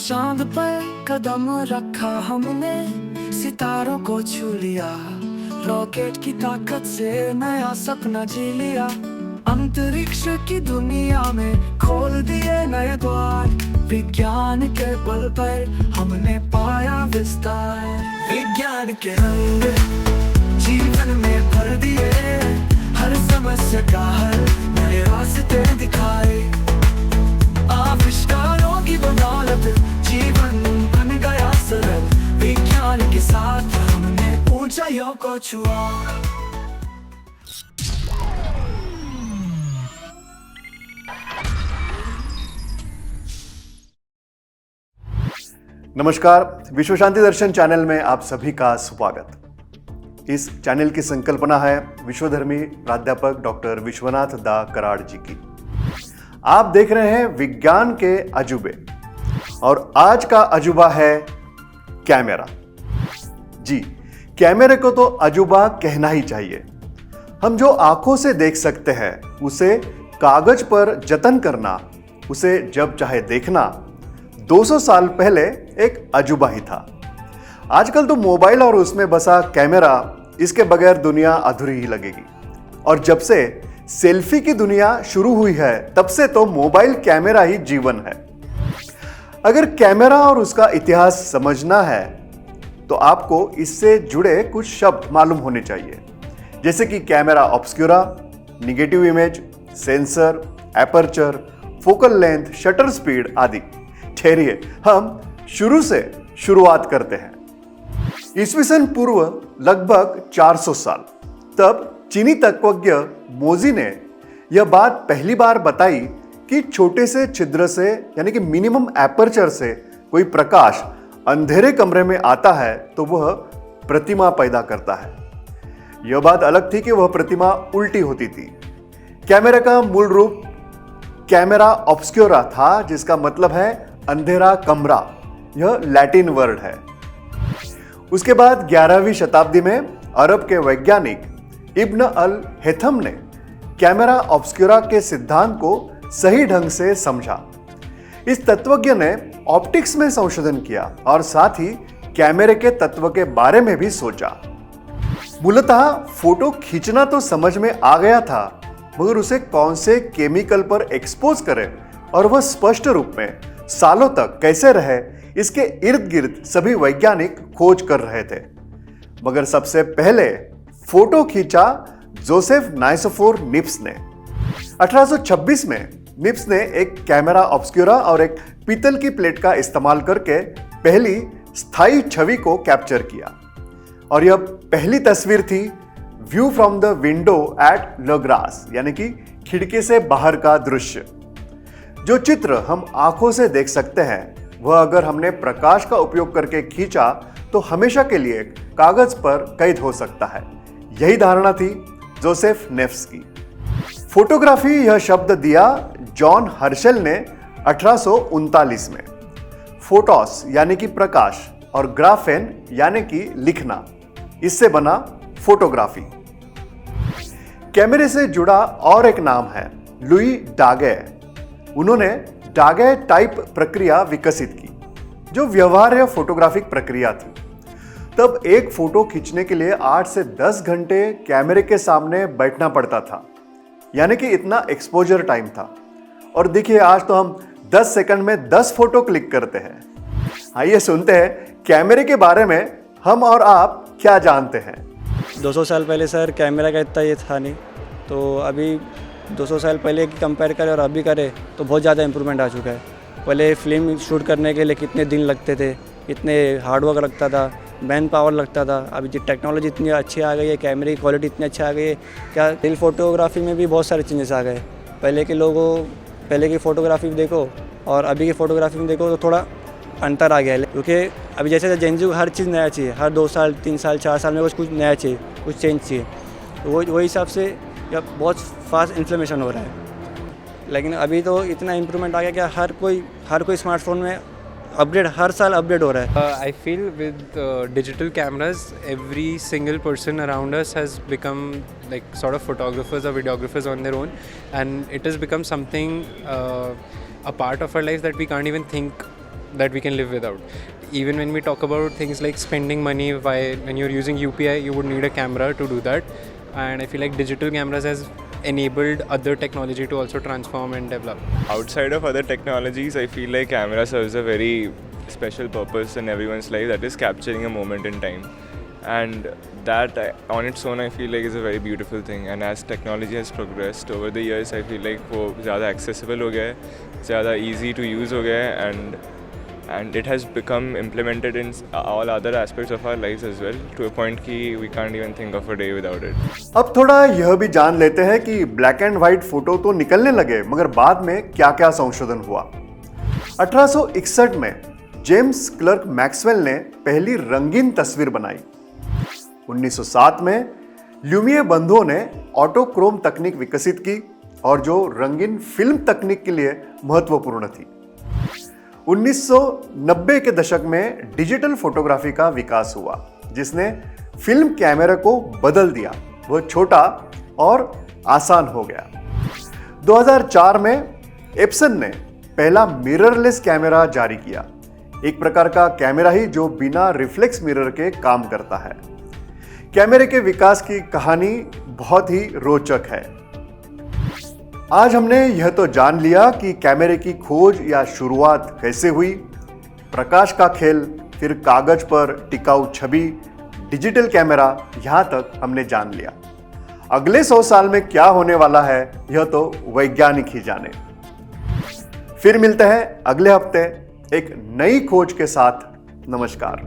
चांद पर कदम रखा हमने, सितारों को छू लिया, रॉकेट की ताकत से नया सपना जी लिया। अंतरिक्ष की दुनिया में खोल दिए नए द्वार, विज्ञान के बल पर हमने पाया विस्तार। विज्ञान के रंग जीवन में भर दिए, हर समस्या का हल नए रास्ते दिखाए। आविष्कारों की बदौलत जीवन बन गया सरल, विज्ञान के साथ हमने ऊंचाइयों को छुआ। नमस्कार, विश्व शांति दर्शन चैनल में आप सभी का स्वागत। इस चैनल की संकल्पना है विश्वधर्मी प्राध्यापक डॉक्टर विश्वनाथ दा कराड़ जी की। आप देख रहे हैं विज्ञान के अजूबे और आज का अजूबा है कैमरा। जी, कैमरे को तो अजूबा कहना ही चाहिए। हम जो आंखों से देख सकते हैं उसे कागज पर जतन करना, उसे जब चाहे देखना 200 साल पहले एक अजूबा ही था। आजकल तो मोबाइल और उसमें बसा कैमरा, इसके बगैर दुनिया अधूरी ही लगेगी। और जब से सेल्फी की दुनिया शुरू हुई है तब से तो मोबाइल कैमरा ही जीवन है। अगर कैमरा और उसका इतिहास समझना है तो आपको इससे जुड़े कुछ शब्द मालूम होने चाहिए, जैसे कि camera obscura, negative image, sensor, aperture, focal length, shutter speed आदि। ठहरिए, हम शुरू से शुरुआत करते हैं। ईस्वीसन पूर्व लगभग 400 साल तब चीनी तत्वज्ञ मोजी ने यह बात पहली बार बताई कि छोटे से छिद्र से यानी कि मिनिमम एपर्चर से कोई प्रकाश अंधेरे कमरे में आता है तो वह प्रतिमा पैदा करता है। यह बात अलग थी कि वह प्रतिमा उल्टी होती थी। कैमरा का मूल रूप कैमरा ऑब्स्क्यूरा था, जिसका मतलब है अंधेरा कमरा। यह लैटिन वर्ड है। उसके बाद 11वीं शताब्दी में अरब के वैज्ञानिक इब्न अल हैथम ने कैमरा ऑब्स्क्यूरा के सिद्धांत को सही ढंग से समझा। इस तत्वज्ञ ने ऑप्टिक्स में संशोधन किया और साथ ही कैमरे के तत्व के बारे में भी सोचा। मूलतः फोटो खींचना तो समझ में आ गया था, मगर उसे कौन से केमिकल पर एक्सपोज करें और वह स्पष्ट रूप में सालों तक कैसे रहे, इसके इर्द गिर्द सभी वैज्ञानिक खोज कर रहे थे। मगर सबसे पहले फोटो खींचा जोसेफ नाइसोफोर निप्स ने। 1826 में निप्स ने एक कैमरा ऑब्स्क्यूरा और एक पीतल की प्लेट का इस्तेमाल करके पहली स्थायी छवि को कैप्चर किया, और यह पहली तस्वीर थी view from the window at low grass, यानी कि खिड़की से बाहर का दृश्य। जो चित्र हम आंखों से देख सकते हैं वह अगर हमने प्रकाश का उपयोग करके खींचा तो हमेशा के लिए कागज पर कैद हो सकता है। यही धारणा थी जोसेफ नेफ्स की। फोटोग्राफी यह शब्द दिया जॉन हर्शेल ने 1839 में। फोटोस यानी कि प्रकाश और ग्राफेन यानी कि लिखना, इससे बना फोटोग्राफी। कैमरे से जुड़ा और एक नाम है लुई डागे। उन्होंने डागे टाइप प्रक्रिया विकसित की, जो व्यवहार्य फोटोग्राफिक प्रक्रिया थी। तब एक फोटो खींचने के लिए 8 से 10 घंटे कैमरे के सामने बैठना पड़ता था, यानी कि इतना एक्सपोजर टाइम था। और देखिए, आज तो हम 10 सेकंड में 10 फोटो क्लिक करते हैं। आइए सुनते हैं कैमरे के बारे में हम और आप क्या जानते हैं। 200 साल पहले सर कैमरा का इतना ये था नहीं, तो अभी 200 साल पहले की कंपेयर करें और अभी करें तो बहुत ज़्यादा इम्प्रूवमेंट आ चुका है। पहले फिल्म शूट करने के लिए कितने दिन लगते थे, इतने हार्डवर्क लगता था, मैन पावर लगता था। अभी जो टेक्नोलॉजी इतनी अच्छी आ गई है, कैमरे की क्वालिटी इतनी अच्छी आ गई है, क्या रियल फोटोग्राफी में भी बहुत सारे चेंजेस आ गए। पहले की फ़ोटोग्राफी में देखो और अभी की फ़ोटोग्राफी में देखो तो थोड़ा अंतर आ गया है, क्योंकि अभी जैसे जेनजी को हर चीज़ नया चाहिए, हर 2 साल 3 साल 4 साल में कुछ नया चाहिए, कुछ चेंज चाहिए। तो वही हिसाब से या बहुत फास्ट इन्फ्लेमेशन हो रहा है। लेकिन अभी तो इतना इम्प्रूवमेंट आ गया कि हर कोई स्मार्टफोन में अपडेट हर साल अपडेट हो रहा है। I feel with digital cameras, every single person around us has become like sort of photographers or videographers on their own, and it has become something a part of our life that we can't even think that we can live without. Even when we talk about things like spending money, when you're using UPI, you would need a camera to do that. And I feel like digital cameras has enabled other technology to also transform and develop. Outside of other technologies, I feel like camera serves a very special purpose in everyone's life, that is capturing a moment in time. And that on its own I feel like is a very beautiful thing. And as technology has progressed over the years, I feel like वो ज़्यादा accessible हो गया है, ज़्यादा easy to use हो गया है, and it has become implemented in all other aspects of our lives as well, to a point कि we can't even think of a day without it. अब थोड़ा यह भी जान लेते हैं कि ब्लैक एंड व्हाइट फोटो तो निकलने लगे, मगर बाद में क्या क्या संशोधन हुआ। 1861 में जेम्स क्लर्क मैक्सवेल ने पहली रंगीन तस्वीर बनाई। 1907 में ल्यूमिये बंधुओं ने ऑटोक्रोम तकनीक विकसित की और जो रंगीन फिल्म तकनीक के लिए महत्वपूर्ण थी। 1990 के दशक में डिजिटल फोटोग्राफी का विकास हुआ, जिसने फिल्म कैमरा को बदल दिया। वह छोटा और आसान हो गया। 2004 में एप्सन ने पहला मिररलेस कैमरा जारी किया, एक प्रकार का कैमरा ही जो बिना रिफ्लेक्स मिरर के काम करता है। कैमरे के विकास की कहानी बहुत ही रोचक है। आज हमने यह तो जान लिया कि कैमरे की खोज या शुरुआत कैसे हुई, प्रकाश का खेल, फिर कागज पर टिकाऊ छवि, डिजिटल कैमरा, यहां तक हमने जान लिया। अगले 100 साल में क्या होने वाला है यह तो वैज्ञानिक ही जाने। फिर मिलते हैं अगले हफ्ते एक नई खोज के साथ। नमस्कार।